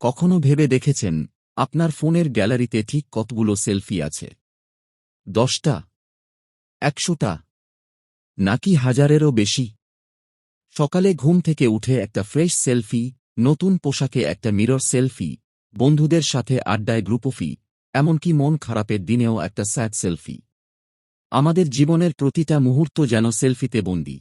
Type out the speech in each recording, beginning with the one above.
কখনো ভেবে দেখেছেন আপনার ফোনের গ্যালারিতে ঠিক কতগুলো সেলফি আছে? 10টা, 100টা, নাকি হাজারেরও বেশি? সকালে ঘুম থেকে উঠে একটা ফ্রেশ সেলফি, নতুন পোশাকে একটা মিরর সেলফি, বন্ধুদের সাথে আড্ডায় গ্রুপোফি, এমনকি মন খারাপের দিনেও একটা স্যাড সেলফি। আমাদের জীবনের প্রতিটা মুহূর্ত যেন সেলফিতে বন্দী।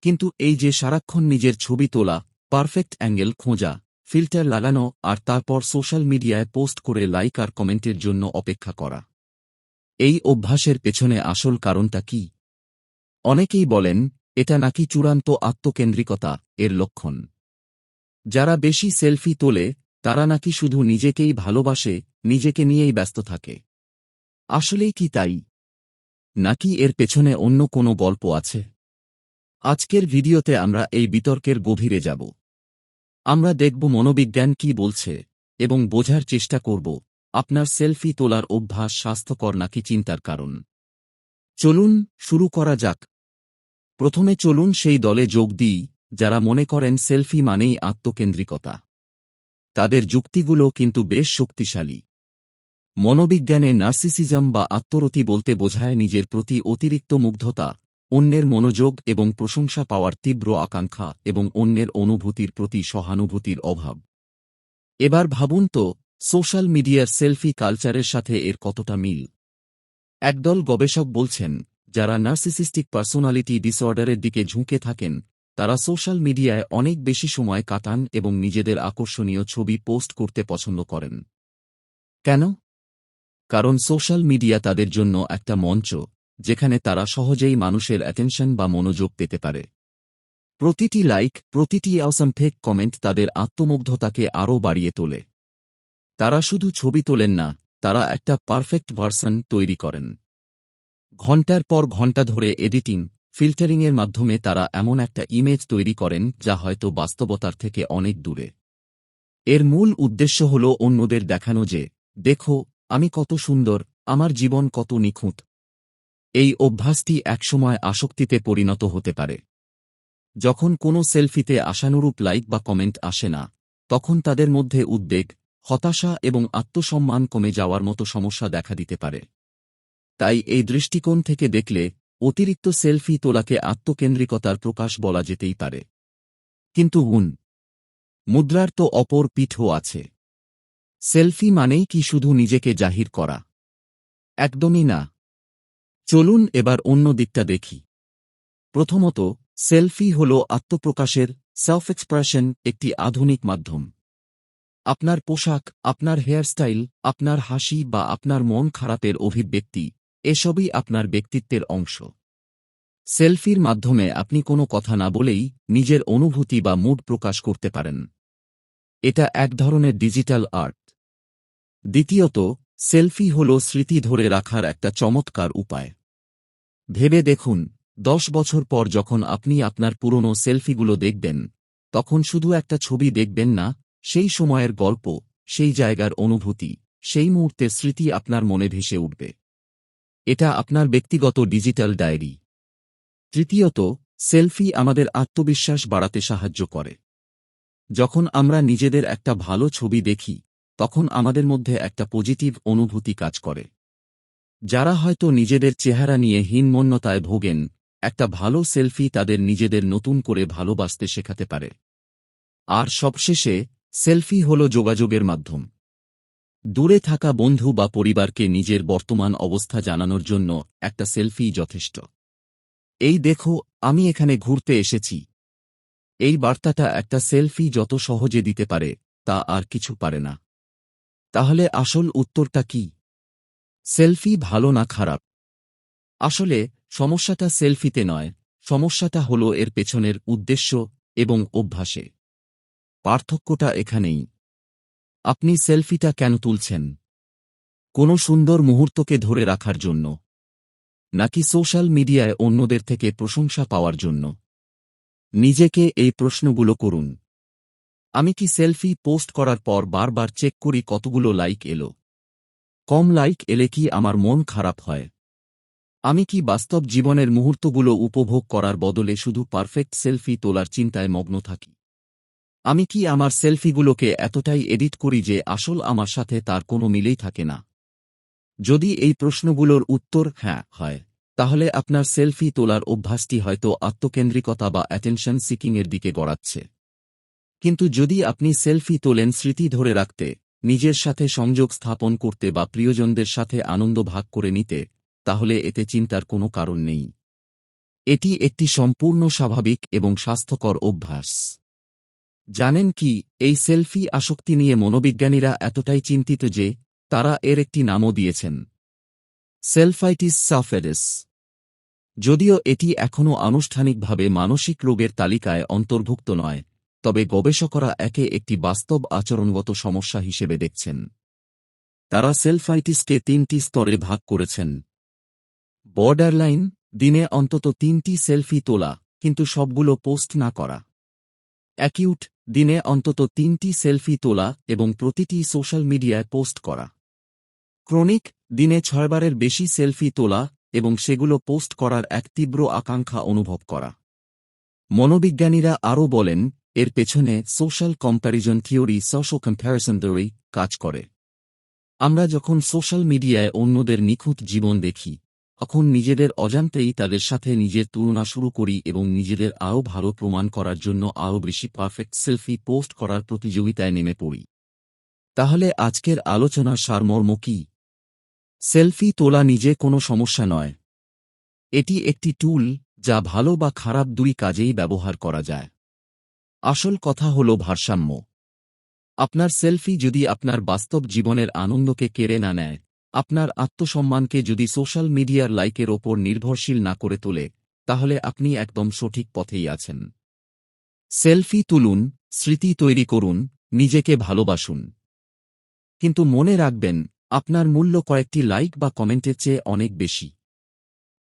কিন্তু এই যে সারাক্ষণ নিজের ছবি তোলা, পারফেক্ট অ্যাঙ্গেল খোঁজা, ফিল্টার লাগানো আর তারপর সোশ্যাল মিডিয়ায় পোস্ট করে লাইক আর কমেন্টের জন্য অপেক্ষা করা, এই অভ্যাসের পেছনে আসল কারণটা কি? অনেকেই বলেন এটা নাকি চূড়ান্ত আত্মকেন্দ্রিকতা এর লক্ষণ। যারা বেশি সেলফি তোলে তারা নাকি শুধু নিজেকেই ভালোবাসে, নিজেকে নিয়েই ব্যস্ত থাকে। আসলেই কি তাই, নাকি এর পেছনে অন্য কোনো গল্প আছে? আজকের ভিডিওতে আমরা এই বিতর্কের গভীরে যাব। আমরা দেখব মনোবিজ্ঞান কি বলছে এবং বোঝার চেষ্টা করব আপনার সেলফি তোলার অভ্যাস স্বাস্থ্যকর নাকি চিন্তার কারণ। চলুন শুরু করা যাক। প্রথমে চলুন সেই দলে যোগ দিই যারা মনে করেন সেলফি মানেই আত্মকেন্দ্রিকতা। তাদের যুক্তিগুলো কিন্তু বেশ শক্তিশালী। মনোবিজ্ঞানে নার্সিসিজম বা আত্মরতি বলতে বোঝায় নিজের প্রতি অতিরিক্ত মুগ্ধতা, অন্যের মনোযোগ এবং প্রশংসা পাওয়ার তীব্র আকাঙ্ক্ষা এবং অন্যের অনুভূতির প্রতি সহানুভূতির অভাব। এবার ভাবুন তো, সোশ্যাল মিডিয়ার সেলফি কালচারের সাথে এর কতটা মিল। একদল গবেষক বলছেন যারা নার্সিসিস্টিক পার্সোনালিটি ডিসঅর্ডারের দিকে ঝুঁকে থাকেন তারা সোশ্যাল মিডিয়ায় অনেক বেশি সময় কাটান এবং নিজেদের আকর্ষণীয় ছবি পোস্ট করতে পছন্দ করেন। কেন? কারণ সোশ্যাল মিডিয়া তাদের জন্য একটা মঞ্চ যেখানে তারা সহজেই মানুষের অ্যাটেনশন বা মনোযোগ পেতে পারে। প্রতিটি লাইক, প্রতিটি অসম ফেক কমেন্ট তাদের আত্মমুগ্ধতাকে আরও বাড়িয়ে তোলে। তারা শুধু ছবি তোলেন না, তারা একটা পারফেক্ট ভার্সন তৈরি করেন। ঘণ্টার পর ঘণ্টা ধরে এডিটিং, ফিল্টারিংয়ের মাধ্যমে তারা এমন একটা ইমেজ তৈরি করেন যা হয়তো বাস্তবতার থেকে অনেক দূরে। এর মূল উদ্দেশ্য হল অন্যদের দেখানো যে, দেখো আমি কত সুন্দর, আমার জীবন কত নিখুঁত। এই অভ্যাসটি একসময় আসক্তিতে পরিণত হতে পারে। যখন কোনো সেলফিতে আশানুরূপ লাইক বা কমেন্ট আসে না, তখন তাদের মধ্যে উদ্বেগ, হতাশা এবং আত্মসম্মান কমে যাওয়ার মতো সমস্যা দেখা দিতে পারে। তাই এই দৃষ্টিকোণ থেকে দেখলে অতিরিক্ত সেলফি তোলাকে আত্মকেন্দ্রিকতার প্রকাশ বলা যেতেই পারে। কিন্তু মুদ্রার তো অপর পিঠও আছে। সেলফি মানেই কি শুধু নিজেকে জাহির করা? একদমই না। চলুন এবার অন্য দিকটা দেখি। প্রথমত, সেলফি হল আত্মপ্রকাশের, সেলফ এক্সপ্রেশন একটি আধুনিক মাধ্যম। আপনার পোশাক, আপনার হেয়ারস্টাইল, আপনার হাসি বা আপনার মন খারাপের অভিব্যক্তি, এসবই আপনার ব্যক্তিত্বের অংশ। সেলফির মাধ্যমে আপনি কোনো কথা না বলেই নিজের অনুভূতি বা মুড প্রকাশ করতে পারেন। এটা এক ধরনের ডিজিটাল আর্ট। দ্বিতীয়ত, সেলফি হল স্মৃতি ধরে রাখার একটা চমৎকার উপায়। ভেবে দেখুন, 10 বছর পর যখন আপনি আপনার পুরনো সেলফিগুলো দেখবেন, তখন শুধু একটা ছবি দেখবেন না, সেই সময়ের গল্প, সেই জায়গার অনুভূতি, সেই মুহূর্তের স্মৃতি আপনার মনে ভেসে উঠবে। এটা আপনার ব্যক্তিগত ডিজিটাল ডায়েরি। তৃতীয়ত, সেলফি আমাদের আত্মবিশ্বাস বাড়াতে সাহায্য করে। যখন আমরা নিজেদের একটা ভালো ছবি দেখি, তখন আমাদের মধ্যে একটা পজিটিভ অনুভূতি কাজ করে। যারা হয়তো নিজেদের চেহারা নিয়ে হীনমন্যতায় ভোগেন, একটা ভালো সেলফি তাদের নিজেদের নতুন করে ভালোবাসতে শেখাতে পারে। আর সবশেষে, সেলফি হল যোগাযোগের মাধ্যম। দূরে থাকা বন্ধু বা পরিবারকে নিজের বর্তমান অবস্থা জানানোর জন্য একটা সেলফি যথেষ্ট। এই দেখো, আমি এখানে ঘুরতে এসেছি। এই বার্তাটা একটা সেলফি যত সহজে দিতে পারে, তা আর কিছু পারে না। তাহলে আসল উত্তরটা কি? সেলফি ভালো না খারাপ? আসলে সমস্যাটা সেলফিতে নয়, সমস্যাটা হল এর পেছনের উদ্দেশ্য এবং অভ্যাসে। পার্থক্যটা এখানেই। আপনি সেলফিটা কেন তুলছেন? কোনো সুন্দর মুহূর্তকে ধরে রাখার জন্য, নাকি সোশ্যাল মিডিয়ায় অন্যদের থেকে প্রশংসা পাওয়ার জন্য? নিজেকে এই প্রশ্নগুলো করুন। আমি কি সেলফি পোস্ট করার পর বারবার চেক করি কতগুলো লাইক এলো? কম লাইক এলে কি আমার মন খারাপ হয়? আমি কি বাস্তব জীবনের মুহূর্তগুলো উপভোগ করার বদলে শুধু পারফেক্ট সেলফি তোলার চিন্তায় মগ্ন থাকি? আমি কি আমার সেলফিগুলোকে এতটাই এডিট করি যে আসল আমার সাথে তার কোনো মিলেই থাকে না? যদি এই প্রশ্নগুলোর উত্তর হ্যাঁ হয়, তাহলে আপনার সেলফি তোলার অভ্যাসটি হয়তো আত্মকেন্দ্রিকতা বা অ্যাটেনশন সিকিংয়ের দিকে গড়াচ্ছে। কিন্তু যদি আপনি সেলফি তোলেন স্মৃতি ধরে রাখতে, নিজের সাথে সংযোগ স্থাপন করতে বা প্রিয়জনদের সাথে আনন্দ ভাগ করে নিতে, তাহলে এতে চিন্তার কোনো কারণ নেই। এটি একটি সম্পূর্ণ স্বাভাবিক এবং স্বাস্থ্যকর অভ্যাস। জানেন কি, এই সেলফি আসক্তি নিয়ে মনোবিজ্ঞানীরা এতটাই চিন্তিত যে তারা এর একটি নামও দিয়েছেন, সেলফাইটিস সাফেরিস। যদিও এটি এখনও আনুষ্ঠানিকভাবে মানসিক রোগের তালিকায় অন্তর্ভুক্ত নয়, তবে গবেষকরা একে একটি বাস্তব আচরণগত সমস্যা হিসেবে দেখছেন। তারা সেলফাইটিসকে ৩টি স্তরে ভাগ করেছেন। বর্ডারলাইন, দিনে অন্তত ৩টি সেলফি তোলা, কিন্তু সবগুলো পোস্ট না করা। অ্যাকিউট, দিনে অন্তত ৩টি সেলফি তোলা এবং প্রতিটি সোশ্যাল মিডিয়ায় পোস্ট করা। ক্রনিক, দিনে ৬বারের বেশি সেলফি তোলা এবং সেগুলো পোস্ট করার এক তীব্র আকাঙ্ক্ষা অনুভব করা। মনোবিজ্ঞানীরা আরও বলেন, এর পেছনে সোশ্যাল কম্প্যারিজন থিওরি কাজ করে। আমরা যখন সোশ্যাল মিডিয়ায় অন্যদের নিখুঁত জীবন দেখি, তখন নিজেদের অজান্তেই তাদের সাথে নিজের তুলনা শুরু করি এবং নিজেদের আরও ভালো প্রমাণ করার জন্য আরও বেশি পারফেক্ট সেলফি পোস্ট করার প্রতিযোগিতায় নেমে পড়ি। তাহলে আজকের আলোচনার সারমর্ম কি? সেলফি তোলা নিজে কোনো সমস্যা নয়। এটি একটি টুল যা ভালো বা খারাপ দুই কাজেই ব্যবহার করা যায়। আসল কথা হল ভারসাম্য। আপনার সেলফি যদি আপনার বাস্তব জীবনের আনন্দকে কেড়ে না নেয়, আপনার আত্মসম্মানকে যদি সোশ্যাল মিডিয়ার লাইকের ওপর নির্ভরশীল না করে তোলে, তাহলে আপনি একদম সঠিক পথেই আছেন। সেলফি তুলুন, স্মৃতি তৈরি করুন, নিজেকে ভালোবাসুন। কিন্তু মনে রাখবেন, আপনার মূল্য কয়েকটি লাইক বা কমেন্টের চেয়ে অনেক বেশি।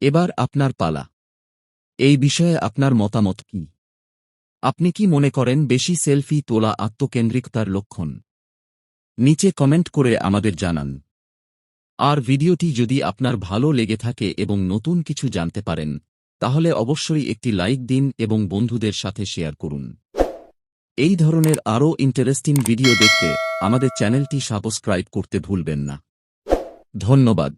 এবার আপনার পালা। এই বিষয়ে আপনার মতামত কি? আপনি কি মনে করেন বেশি সেলফি তোলা আত্মকেন্দ্রিকতার লক্ষণ? নিচে কমেন্ট করে আমাদের জানান। আর ভিডিওটি যদি আপনার ভালো লেগে থাকে এবং নতুন কিছু জানতে পারেন, তাহলে অবশ্যই একটি লাইক দিন এবং বন্ধুদের সাথে শেয়ার করুন। এই ধরনের আরও ইন্টারেস্টিং ভিডিও দেখতে আমাদের চ্যানেলটি সাবস্ক্রাইব করতে ভুলবেন না। ধন্যবাদ।